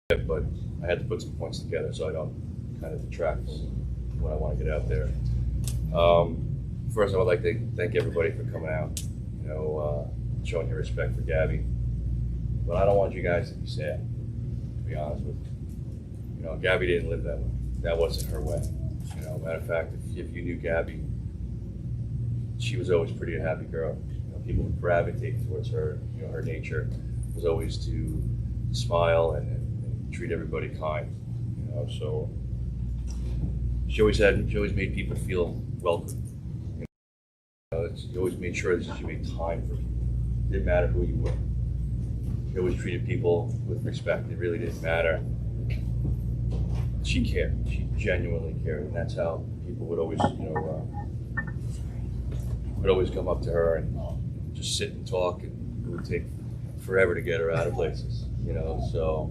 but I had to put some points together so I don't kind of detract from what I want to get out there. First, I would like to thank everybody for coming out, showing your respect for Gabby. But I don't want you guys to be sad, to be honest with you. Gabby didn't live that way. That wasn't her way. Matter of fact, if you knew Gabby, she was always pretty a happy girl. People would gravitate towards her. Her nature was always to smile and treat everybody kind. So she always made people feel welcome. She always made sure that she made time for people. It didn't matter who you were. She always treated people with respect. It really didn't matter. She cared. She genuinely cared, and that's how people would always, would always come up to her and just sit and talk, and it would take forever to get her out of places. So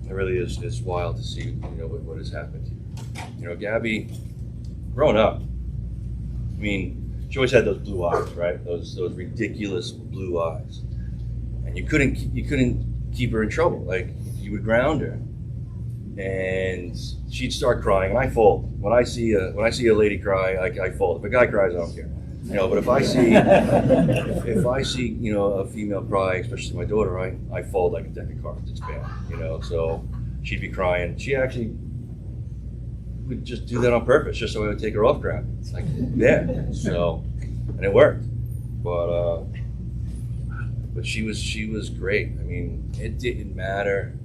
it really is wild to see, what has happened here. Gabby, growing up, she always had those blue eyes, right? Those ridiculous blue eyes, and you couldn't keep her in trouble. Like, you would ground her, and she'd start crying, and I fold. When I see a lady cry, I fold. If a guy cries, I don't care. But if I see a female cry, especially my daughter, I fold like a deck of cards. It's bad. So she'd be crying. She actually would just do that on purpose, just so I would take her off ground. It's like, yeah. So, and it worked. But she was great. It didn't matter.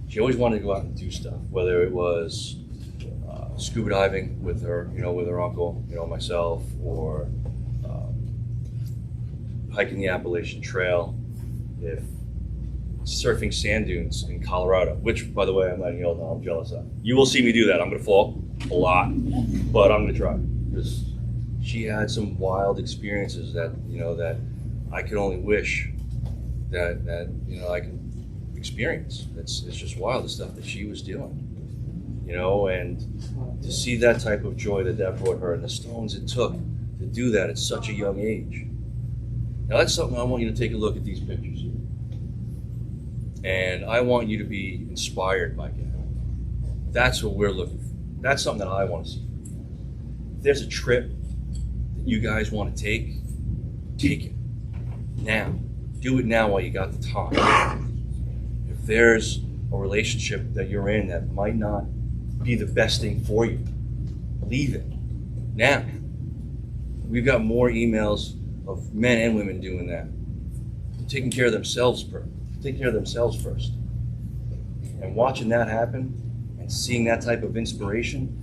She always wanted to go out and do stuff, whether it was scuba diving with her, with her uncle, myself, or hiking the Appalachian Trail, if surfing sand dunes in Colorado, which, by the way, I'm letting you all know I'm jealous of. You will see me do that. I'm going to fall a lot, but I'm going to try, because she had some wild experiences that that I could only wish that I could experience. It's just wild, the stuff that she was doing. And to see that type of joy that brought her, and the stones it took to do that at such a young age. Now, that's something I want you to take a look at these pictures here. And I want you to be inspired by Gabby. That's what we're looking for. That's something that I want to see. If there's a trip that you guys want to take it now. Do it now while you got the time. If there's a relationship that you're in that might not be the best thing for you, leave it now. We've got more emails of men and women doing that. Taking care of themselves first. Take care of themselves first. And watching that happen and seeing that type of inspiration.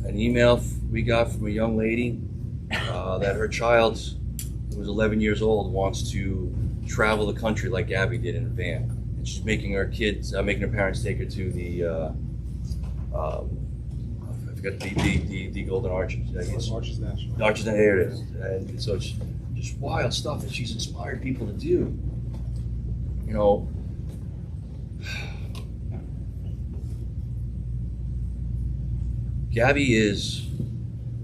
An email we got from a young lady that her child, who was 11 years old, wants to travel the country like Gabby did in a van. And she's making her parents take her to the I forgot the Golden Arches. Arches National. Arches, there it is. And so it's just wild stuff that she's inspired people to do. Gabby is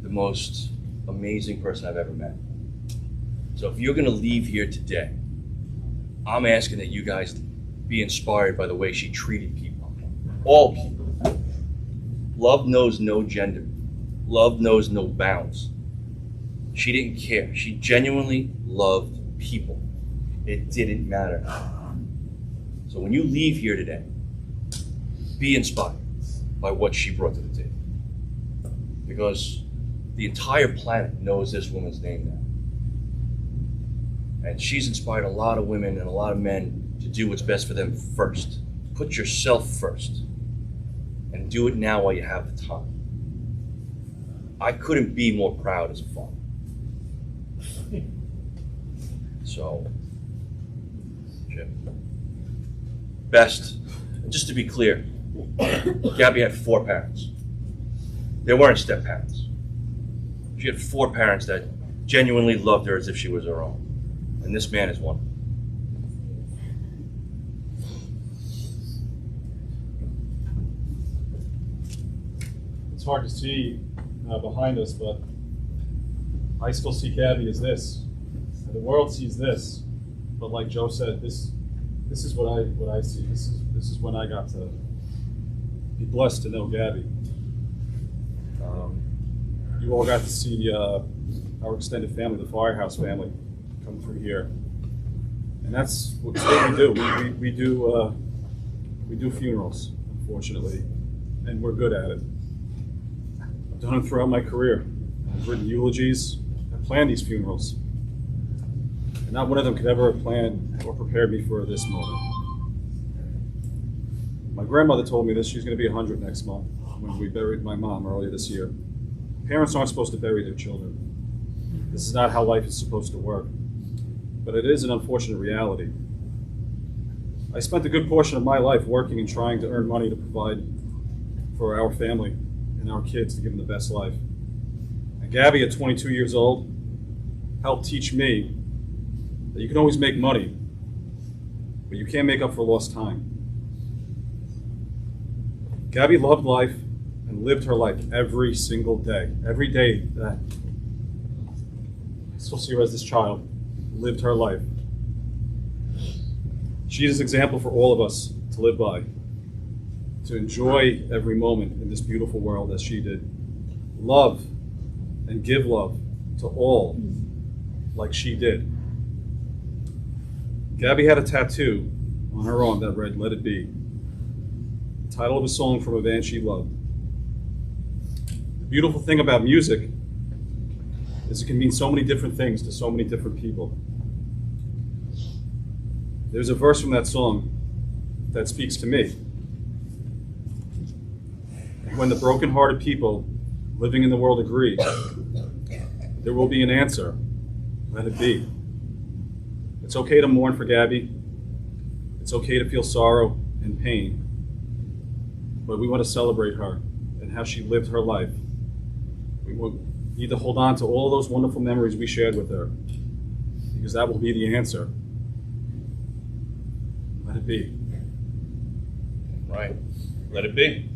the most amazing person I've ever met. So if you're going to leave here today, I'm asking that you guys be inspired by the way she treated people. All people. Love knows no gender. Love knows no bounds. She didn't care. She genuinely loved people. It didn't matter. So when you leave here today, be inspired by what she brought to the table. Because the entire planet knows this woman's name now. And she's inspired a lot of women and a lot of men to do what's best for them first. Put yourself first. And do it now while you have the time. I couldn't be more proud as a father. So, Jim. Best, just to be clear, Gabby had 4 parents. They weren't step parents. She had 4 parents that genuinely loved her as if she was her own. And this man is one. It's hard to see behind us, but I still see Gabby as this. And the world sees this. But like Joe said, this this is what I see. This is when I got to be blessed to know Gabby. You all got to see our extended family, the Firehouse family, come through here, and that's what we do. We do funerals, unfortunately, and we're good at it. I've done it throughout my career. I've written eulogies. I've planned these funerals, and not one of them could ever have planned or prepared me for this moment. My grandmother told me that she's going to be 100 next month when we buried my mom earlier this year. Parents aren't supposed to bury their children. This is not how life is supposed to work, but it is an unfortunate reality. I spent a good portion of my life working and trying to earn money to provide for our family and our kids to give them the best life. And Gabby, at 22 years old, helped teach me that you can always make money, but you can't make up for lost time. Gabby loved life and lived her life every single day. Every day that I still see her as this child, lived her life. She is an example for all of us to live by, to enjoy every moment in this beautiful world as she did. Love and give love to all like she did. Gabby had a tattoo on her arm that read, "Let It Be," the title of a song from a band she loved. The beautiful thing about music is it can mean so many different things to so many different people. There's a verse from that song that speaks to me. When the broken-hearted people living in the world agree, there will be an answer. Let it be. It's okay to mourn for Gabby. It's okay to feel sorrow and pain. But we want to celebrate her and how she lived her life. We need to hold on to all those wonderful memories we shared with her, because that will be the answer. Let it be. Right. Let it be.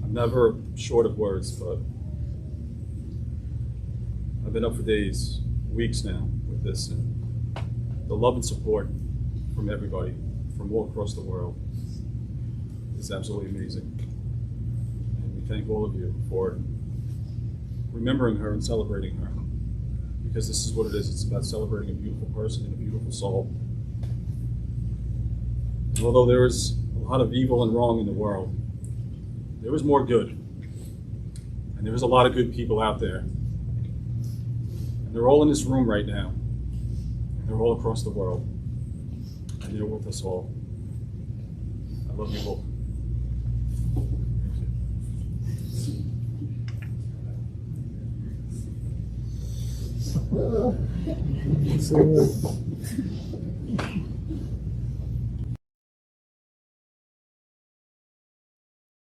I'm never short of words, but I've been up for days, weeks now with this, and the love and support from everybody, from all across the world, is absolutely amazing. And we thank all of you for remembering her and celebrating her, because this is what it is. It's about celebrating a beautiful person and a beautiful soul. And although there is a lot of evil and wrong in the world, there is more good. And there is a lot of good people out there. And they're all in this room right now. And they're all across the world. And they're with us all. I love you all. So,